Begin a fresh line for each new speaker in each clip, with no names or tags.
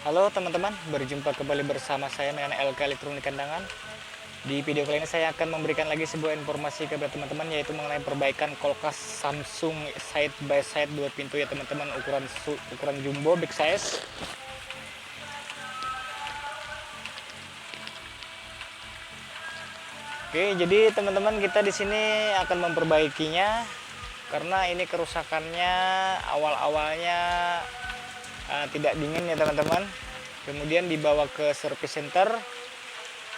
Halo teman-teman, berjumpa kembali bersama saya dengan LK Elektronik Kandangan. Di video kali ini saya akan memberikan lagi sebuah informasi kepada teman-teman, yaitu mengenai perbaikan kulkas Samsung side by side 2 pintu ya teman-teman, ukuran jumbo big size. Oke, jadi teman-teman kita di sini akan memperbaikinya karena ini kerusakannya awal-awalnya tidak dingin ya teman-teman. Kemudian dibawa ke service center,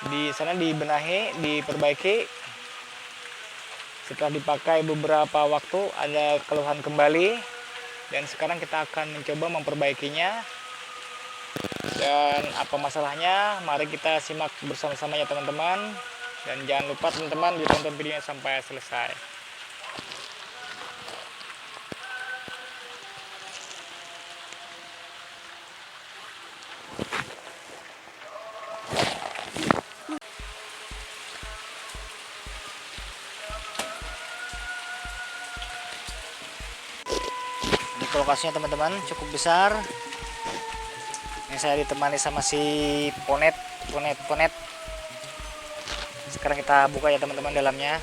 di sana dibenahi, diperbaiki. Setelah dipakai beberapa waktu ada keluhan kembali, dan sekarang kita akan mencoba memperbaikinya. Dan apa masalahnya, mari kita simak bersama-sama ya teman-teman. Dan jangan lupa teman-teman ditonton videonya sampai selesai. Ini kulkasnya teman-teman cukup besar. Ini saya ditemani sama si Ponet. Sekarang kita buka ya teman-teman dalamnya.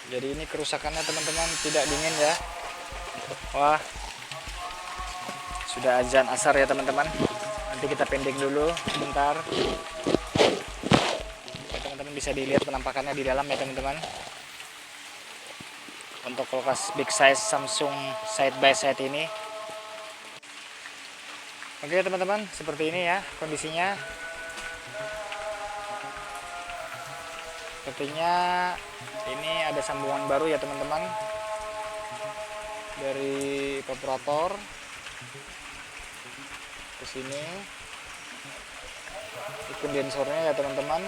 Jadi ini kerusakannya teman-teman tidak dingin ya. Wah, sudah azan asar ya teman-teman. Nanti kita pending dulu sebentar. Ya, teman-teman bisa dilihat penampakannya di dalam ya teman-teman. Untuk kulkas big size Samsung side by side ini. Oke teman-teman, seperti ini ya kondisinya. Sepertinya ini ada sambungan baru ya teman-teman, dari evaporator ke sini. Ini kondensornya ya teman-teman.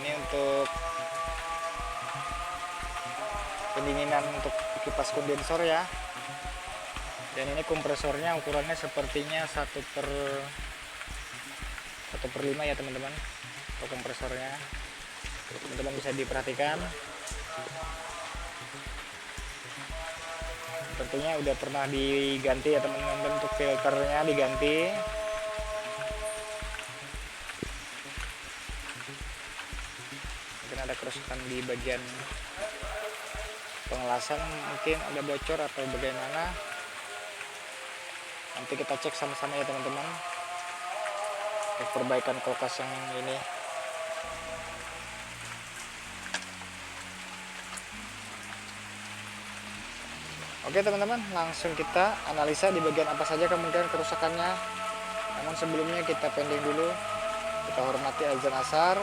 Ini untuk pendinginan untuk kipas kondensor ya. Dan ini kompresornya ukurannya sepertinya 1/5 ya teman-teman. Untuk kompresornya teman-teman bisa diperhatikan, sepertinya udah pernah diganti ya teman-teman. Untuk filternya diganti. Mungkin ada kerusakan di bagian pengelasan, mungkin ada bocor atau bagaimana. Nanti kita cek sama-sama ya teman-teman untuk perbaikan kulkas yang ini. Oke teman-teman, langsung kita analisa di bagian apa saja kemungkinan kerusakannya. Namun sebelumnya kita pending dulu, kita hormati azan asar,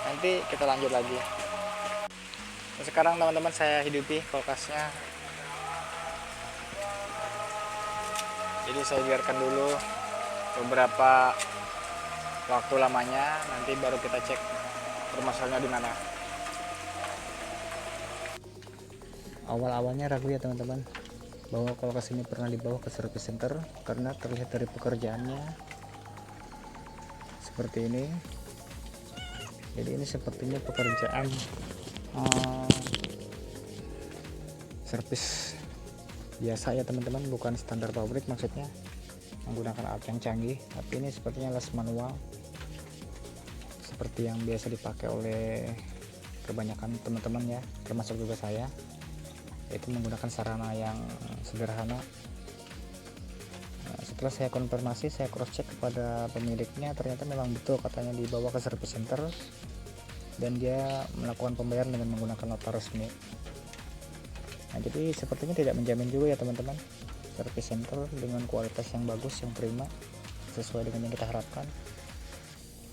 nanti kita lanjut lagi. Nah, sekarang teman-teman saya hidupi kulkasnya. Jadi saya biarkan dulu beberapa waktu lamanya, nanti baru kita cek permasalahannya di mana. Awal-awalnya ragu ya teman-teman bahwa kulkas ini pernah dibawa ke service center, karena terlihat dari pekerjaannya seperti ini. Jadi ini sepertinya pekerjaan servis biasa ya teman-teman, bukan standar pabrik, maksudnya menggunakan alat yang canggih. Tapi ini sepertinya les manual seperti yang biasa dipakai oleh kebanyakan teman-teman ya, termasuk juga saya, yaitu menggunakan sarana yang sederhana. Nah, setelah saya konfirmasi, saya cross check kepada pemiliknya, ternyata memang betul katanya dibawa ke service center dan dia melakukan pembayaran dengan menggunakan nota resmi. Nah, jadi sepertinya tidak menjamin juga ya teman-teman service center dengan kualitas yang bagus, yang prima, sesuai dengan yang kita harapkan.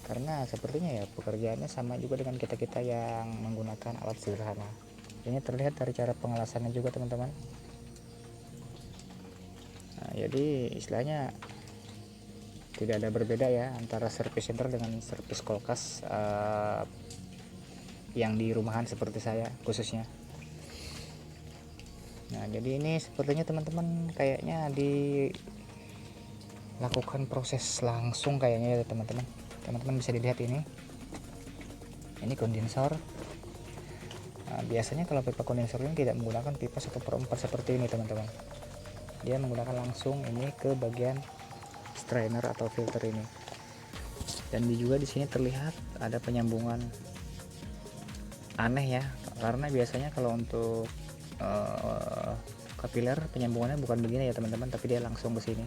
Karena sepertinya ya pekerjaannya sama juga dengan kita-kita yang menggunakan alat sederhana. Ini terlihat dari cara pengelasannya juga teman-teman. Nah, jadi istilahnya tidak ada berbeda ya antara service center dengan service kulkas yang di rumahan seperti saya khususnya. Nah jadi ini sepertinya teman-teman kayaknya dilakukan proses langsung kayaknya ya teman-teman. Teman-teman bisa dilihat ini kondensor. Nah, biasanya kalau pipa kondensor ini tidak menggunakan pipa 1/4 seperti ini teman-teman. Dia menggunakan langsung ini ke bagian strainer atau filter ini. Dan juga di sini terlihat ada penyambungan aneh ya, karena biasanya kalau untuk kapiler penyambungannya bukan begini ya teman-teman, tapi dia langsung ke sini.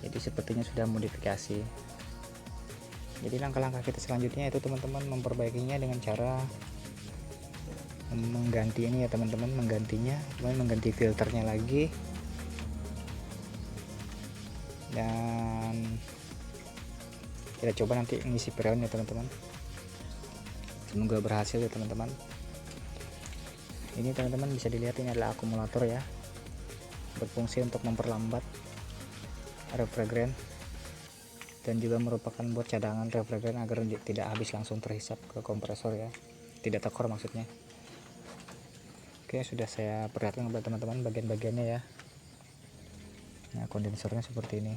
Jadi sepertinya sudah modifikasi. Jadi langkah-langkah kita selanjutnya itu teman-teman memperbaikinya dengan cara mengganti ini ya teman-teman, mengganti filternya lagi, dan kita coba nanti ngisi freon ya teman-teman. Semoga berhasil ya teman-teman. Ini teman-teman bisa dilihat ini adalah akumulator ya, berfungsi untuk memperlambat refrigeran dan juga merupakan buat cadangan refrigeran agar tidak habis langsung terhisap ke kompresor ya, tidak tekor maksudnya. Oke, sudah saya perlihatkan kepada teman-teman bagian-bagiannya ya. Nah, kondensornya seperti ini.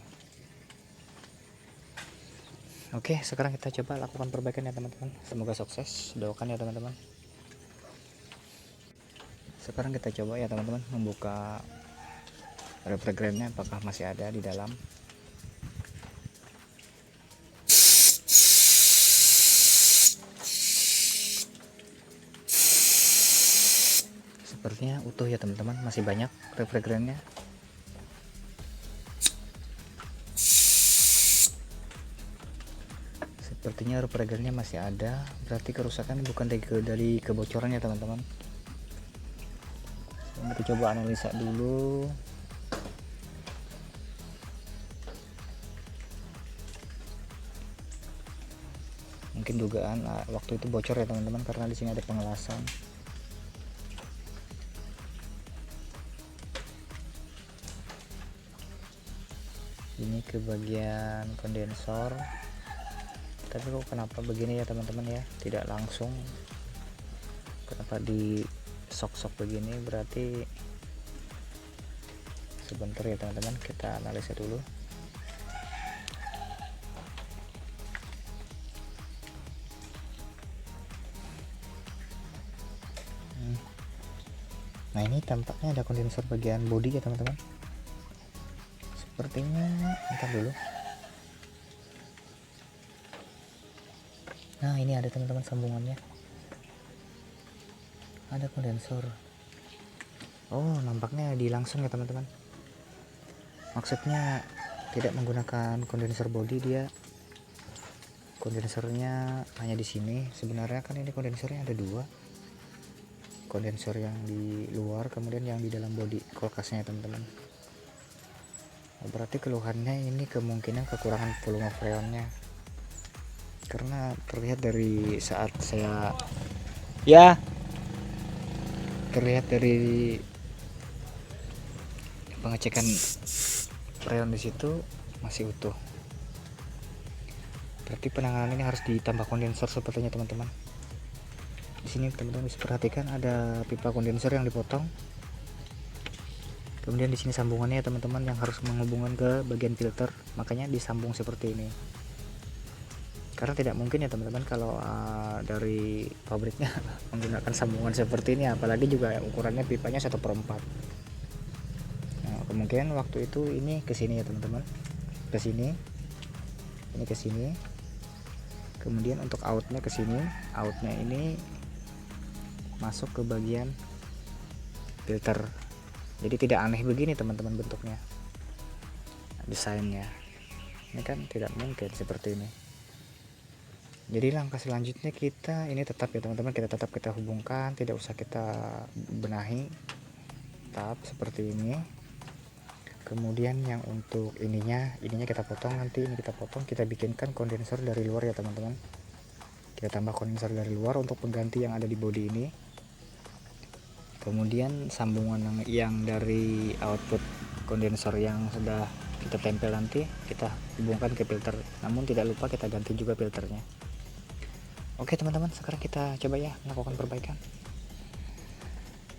Oke, sekarang kita coba lakukan perbaikan ya teman-teman. Semoga sukses, doakan ya teman-teman. Sekarang kita coba ya teman-teman membuka refrigerannya, apakah masih ada di dalam. Sepertinya utuh ya teman-teman, masih banyak refrigerannya. Sepertinya refrigerannya masih ada, berarti kerusakan bukan dari kebocoran ya teman-teman. Kita coba analisa dulu. Mungkin dugaan waktu itu bocor ya teman-teman, karena di sini ada pengelasan. Ini ke bagian kondensor, tapi kok kenapa begini ya teman-teman ya, tidak langsung, kenapa di sok-sok begini? Berarti sebentar ya teman-teman, kita analisa dulu. Nah ini tampaknya ada kondensor bagian bodi ya teman-teman, sepertinya. Ntar dulu. Nah ini ada teman-teman sambungannya, ada kondensor. Oh, nampaknya di langsung ya teman-teman, maksudnya tidak menggunakan kondensor bodi, dia kondensornya hanya di sini. Sebenarnya kan ini kondensornya ada dua, kondensor yang di luar kemudian yang di dalam bodi kulkasnya teman-teman. Berarti keluhannya ini kemungkinan kekurangan volume freonnya, karena terlihat dari saat saya terlihat dari pengecekan freon di situ masih utuh. Berarti penanganan ini harus ditambah kondensor sepertinya teman-teman. Di sini teman-teman bisa perhatikan ada pipa kondensor yang dipotong. Kemudian di sini sambungannya ya teman-teman, yang harus menghubungkan ke bagian filter, makanya disambung seperti ini. Karena tidak mungkin ya teman-teman kalau dari pabriknya menggunakan sambungan seperti ini, apalagi juga ukurannya pipanya 1/4. Nah, kemungkinan waktu itu ini ke sini ya teman-teman, ke sini, ini ke sini. Kemudian untuk outnya ke sini, outnya ini masuk ke bagian filter. Jadi tidak aneh begini teman-teman bentuknya, desainnya. Ini kan tidak mungkin seperti ini. Jadi langkah selanjutnya kita ini tetap ya teman-teman, kita hubungkan, tidak usah kita benahi, tetap seperti ini. Kemudian yang untuk ininya kita potong, nanti ini kita potong, kita bikinkan kondensor dari luar ya teman-teman. Kita tambah kondensor dari luar untuk pengganti yang ada di bodi ini. Kemudian sambungan yang dari output kondensor yang sudah kita tempel nanti kita hubungkan ke filter, namun tidak lupa kita ganti juga filternya. Oke teman-teman, sekarang kita coba ya melakukan perbaikan.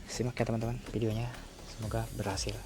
Simak ya teman-teman videonya, semoga berhasil.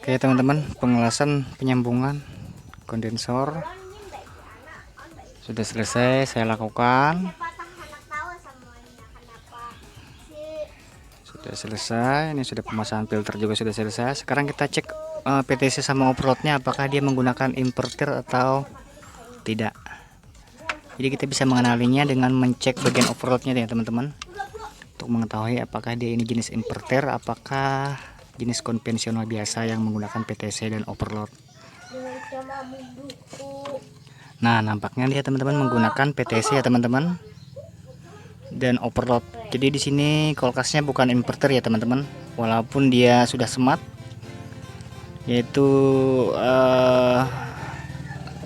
Oke teman-teman, pengelasan penyambungan kondensor sudah selesai saya lakukan. Sudah selesai, ini sudah pemasangan filter juga sudah selesai. Sekarang kita cek PTC sama overloadnya apakah dia menggunakan inverter atau tidak. Jadi kita bisa mengenalinya dengan mencek bagian overloadnya ya teman-teman, untuk mengetahui apakah dia ini jenis inverter, apakah jenis konvensional biasa yang menggunakan PTC dan overload. Nah, nampaknya dia teman-teman menggunakan PTC ya teman-teman, dan overload. Jadi di sini kulkasnya bukan inverter ya teman-teman, walaupun dia sudah smart, yaitu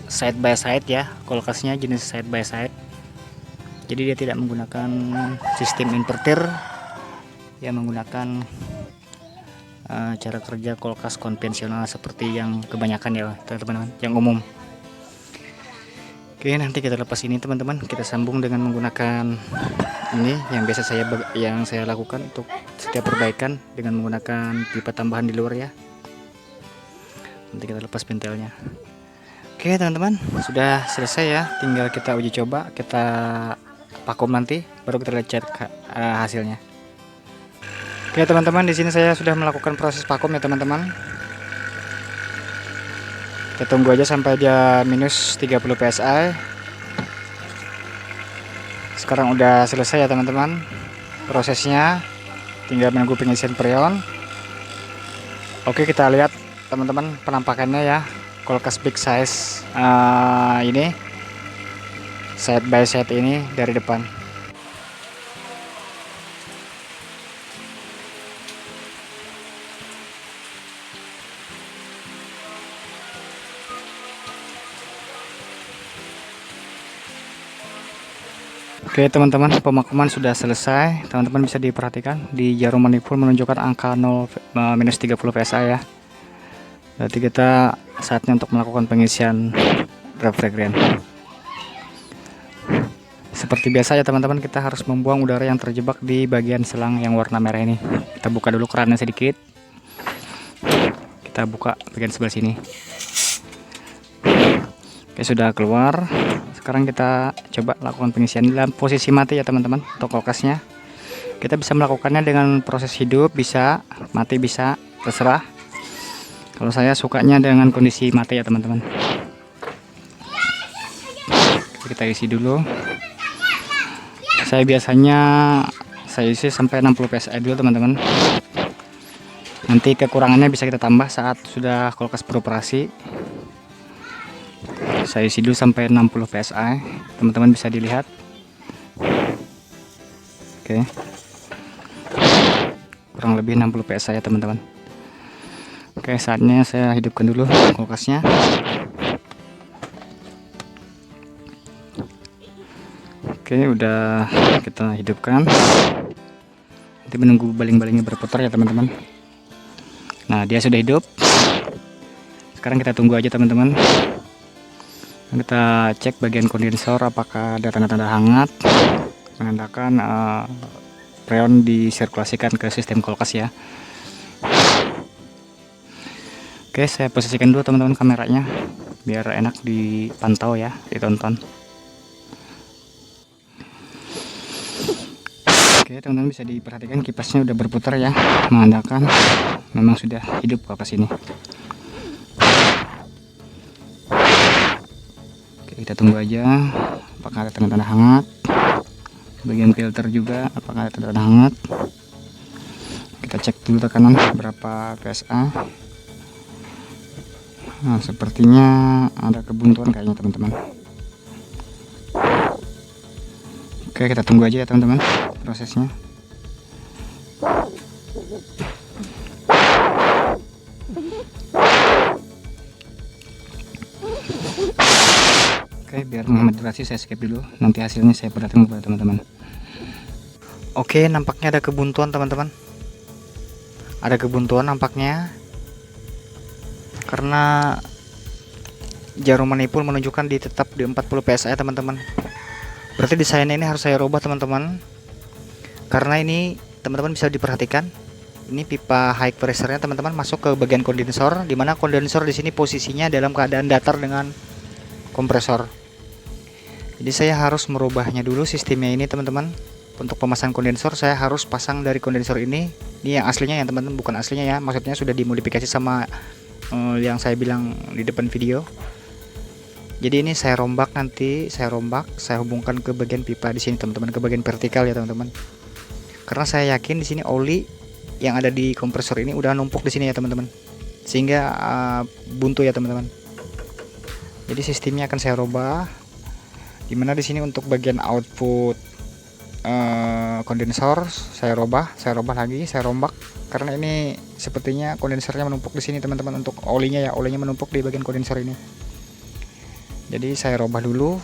side by side ya, kulkasnya jenis side by side. Jadi dia tidak menggunakan sistem inverter, dia menggunakan cara kerja kulkas konvensional seperti yang kebanyakan ya teman-teman, yang umum. Oke, nanti kita lepas ini teman-teman, kita sambung dengan menggunakan ini yang biasa saya lakukan untuk setiap perbaikan dengan menggunakan pipa tambahan di luar ya. Nanti kita lepas pentelnya. Oke teman-teman, sudah selesai ya, tinggal kita uji coba, kita vakum nanti baru kita lihat hasilnya. Oke teman-teman, di sini saya sudah melakukan proses vakum ya teman-teman. Kita tunggu aja sampai dia minus 30 psi. Sekarang udah selesai ya teman-teman prosesnya, tinggal menunggu pengisian freon. Oke, kita lihat teman-teman penampakannya ya, kulkas big size ini side by side ini dari depan. Oke teman-teman, pemakaman sudah selesai. Teman-teman bisa diperhatikan di jarum manifold menunjukkan angka 0 minus 30 psi ya. Berarti kita saatnya untuk melakukan pengisian refrigerant. Seperti biasa ya teman-teman, kita harus membuang udara yang terjebak di bagian selang yang warna merah ini. Kita buka dulu kerannya sedikit. Kita buka bagian sebelah sini. Oke, sudah keluar. Sekarang kita coba lakukan pengisian dalam posisi mati ya teman-teman untuk kulkasnya. Kita bisa melakukannya dengan proses hidup, bisa mati, bisa terserah. Kalau saya sukanya dengan kondisi mati ya teman-teman. Kita isi dulu. Saya biasanya isi sampai 60 psi dulu teman-teman. Nanti kekurangannya bisa kita tambah saat sudah kulkas beroperasi. Saya isi dulu sampai 60 psi, teman-teman bisa dilihat. Oke, kurang lebih 60 psi ya teman-teman. Oke, saatnya saya hidupkan dulu kulkasnya. Oke, udah kita hidupkan. Nanti menunggu baling-balingnya berputar ya teman-teman. Nah, dia sudah hidup. Sekarang kita tunggu aja teman-teman. Kita cek bagian kondensor apakah ada tanda-tanda hangat, menandakan freon disirkulasikan ke sistem kulkas ya. Oke, saya posisikan dulu teman-teman kameranya biar enak dipantau ya, ditonton. Oke teman-teman, bisa diperhatikan kipasnya udah berputar ya, menandakan memang sudah hidup kulkas ini. Kita tunggu aja apakah ada tanda-tanda hangat. Bagian filter juga apakah ada tanda-tanda hangat. Kita cek dulu tekanan berapa psa. Nah, sepertinya ada kebuntuan kayaknya teman-teman. Oke, kita tunggu aja ya teman-teman prosesnya. Oke, biar menghemat durasi saya skip dulu, nanti hasilnya saya perlihatkan kepada teman-teman. Oke, nampaknya ada kebuntuan teman-teman. Ada kebuntuan nampaknya karena jarum manifold menunjukkan tetap di 40 psi teman-teman. Berarti desainnya ini harus saya rubah teman-teman. Karena ini teman-teman bisa diperhatikan, ini pipa high pressure-nya teman-teman masuk ke bagian kondensor, dimana kondensor di sini posisinya dalam keadaan datar dengan kompresor. Jadi saya harus merubahnya dulu sistemnya ini teman-teman. Untuk pemasangan kondensor saya harus pasang dari kondensor ini yang aslinya ya teman-teman, bukan aslinya ya, maksudnya sudah dimodifikasi sama yang saya bilang di depan video. Jadi ini saya rombak, nanti saya hubungkan ke bagian pipa di sini teman-teman, ke bagian vertikal ya teman-teman. Karena saya yakin di sini oli yang ada di kompresor ini udah numpuk di sini ya teman-teman, sehingga buntu ya teman-teman. Jadi sistemnya akan saya rubah, dimana di sini untuk bagian output kondensor saya rombak karena ini sepertinya kondensernya menumpuk di sini teman-teman. Untuk olinya ya, olinya menumpuk di bagian kondensor ini. Jadi saya rombak dulu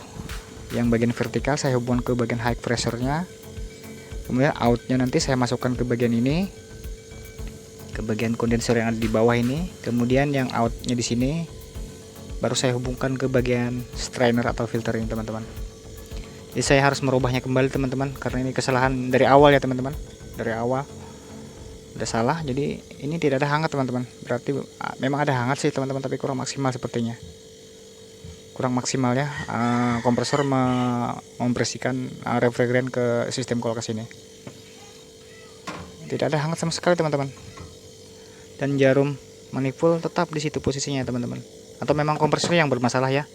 yang bagian vertikal, saya hubungkan ke bagian high pressure-nya, kemudian outnya nanti saya masukkan ke bagian ini, ke bagian kondensor yang ada di bawah ini, kemudian yang outnya di sini baru saya hubungkan ke bagian strainer atau filter ini teman-teman. Jadi saya harus merubahnya kembali teman-teman, karena ini kesalahan dari awal ya teman-teman, dari awal udah salah. Jadi ini tidak ada hangat teman-teman, berarti memang ada hangat sih teman-teman, tapi kurang maksimal sepertinya, kurang maksimal ya. Kompresor membersihkan refrigeran ke sistem kulkas ini. Tidak ada hangat sama sekali teman-teman, dan jarum manifold tetap di situ posisinya teman-teman, atau memang kompresor yang bermasalah ya.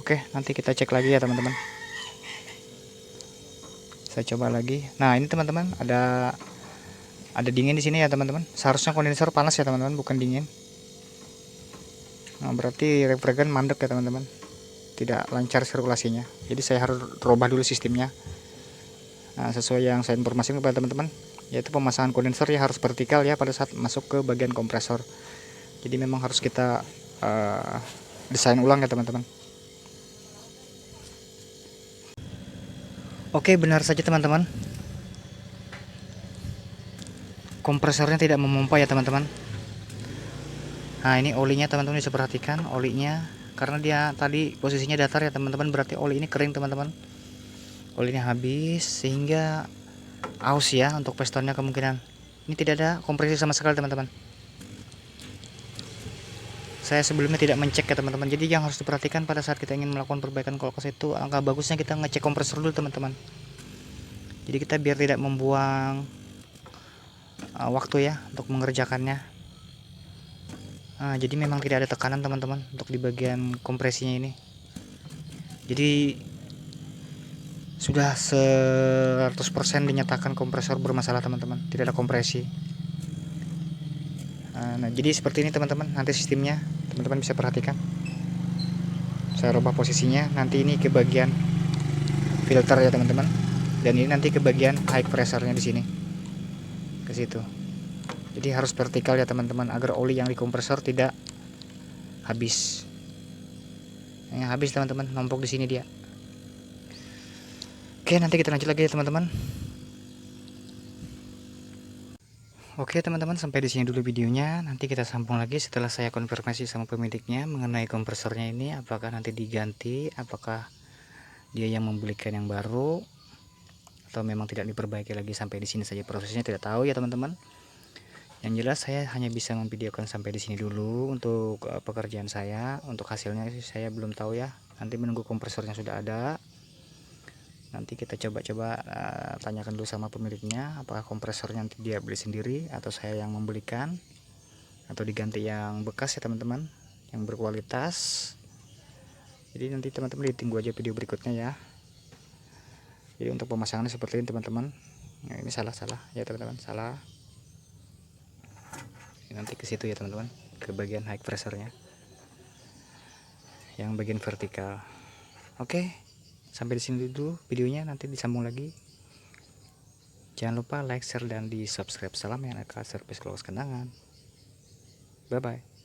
Oke, nanti kita cek lagi ya teman-teman. Saya coba lagi. Nah ini teman-teman, ada dingin di sini ya teman-teman. Seharusnya kondensor panas ya teman-teman, bukan dingin. Nah berarti refrigeran mandek ya teman-teman, tidak lancar sirkulasinya. Jadi saya harus rubah dulu sistemnya. Nah, sesuai yang saya informasikan kepada teman-teman, yaitu pemasangan kondensor ya harus vertikal ya pada saat masuk ke bagian kompresor. Jadi memang harus kita desain ulang ya teman-teman. Oke, benar saja teman-teman, kompresornya tidak memompa ya teman-teman. Nah ini olinya teman-teman bisa perhatikan, olinya karena dia tadi posisinya datar ya teman-teman, berarti oli ini kering teman-teman. Olinya habis sehingga aus ya untuk pistonnya kemungkinan. Ini tidak ada kompresi sama sekali teman-teman. Saya sebelumnya tidak mencek ya teman-teman. Jadi yang harus diperhatikan pada saat kita ingin melakukan perbaikan kulkas itu, angka bagusnya kita ngecek kompresor dulu teman-teman. Jadi kita biar tidak membuang waktu ya untuk mengerjakannya. Jadi memang tidak ada tekanan teman-teman untuk di bagian kompresinya ini. Jadi sudah 100% dinyatakan kompresor bermasalah teman-teman, tidak ada kompresi. Nah jadi seperti ini teman-teman, nanti sistemnya teman-teman bisa perhatikan. Saya rubah posisinya, nanti ini ke bagian filter ya teman-teman, dan ini nanti ke bagian high pressure-nya di sini, ke situ. Jadi harus vertikal ya teman-teman, agar oli yang di kompresor tidak habis. Habis teman-teman, numpuk di sini dia. Oke, nanti kita lanjut lagi ya teman-teman. Oke teman-teman, sampai di sini dulu videonya. Nanti kita sambung lagi setelah saya konfirmasi sama pemiliknya mengenai kompresornya ini, apakah nanti diganti, apakah dia yang membelikan yang baru, atau memang tidak diperbaiki lagi. Sampai di sini saja prosesnya, tidak tahu ya teman-teman. Yang jelas saya hanya bisa memvideokan sampai di sini dulu untuk pekerjaan saya. Untuk hasilnya saya belum tahu ya. Nanti menunggu kompresornya sudah ada. Nanti kita coba-coba tanyakan dulu sama pemiliknya, apakah kompresornya nanti dia beli sendiri atau saya yang membelikan, atau diganti yang bekas ya teman-teman, yang berkualitas. Jadi nanti teman-teman ditunggu aja video berikutnya ya. Jadi untuk pemasangannya seperti ini teman-teman. Nah, ini salah ya teman-teman, salah. Nanti ke situ ya teman-teman, ke bagian high pressure-nya, yang bagian vertikal. Oke. Sampai di sini dulu videonya, nanti disambung lagi. Jangan lupa like, share, dan di subscribe. Salam yang akan service kulkas Kenangan. Bye bye.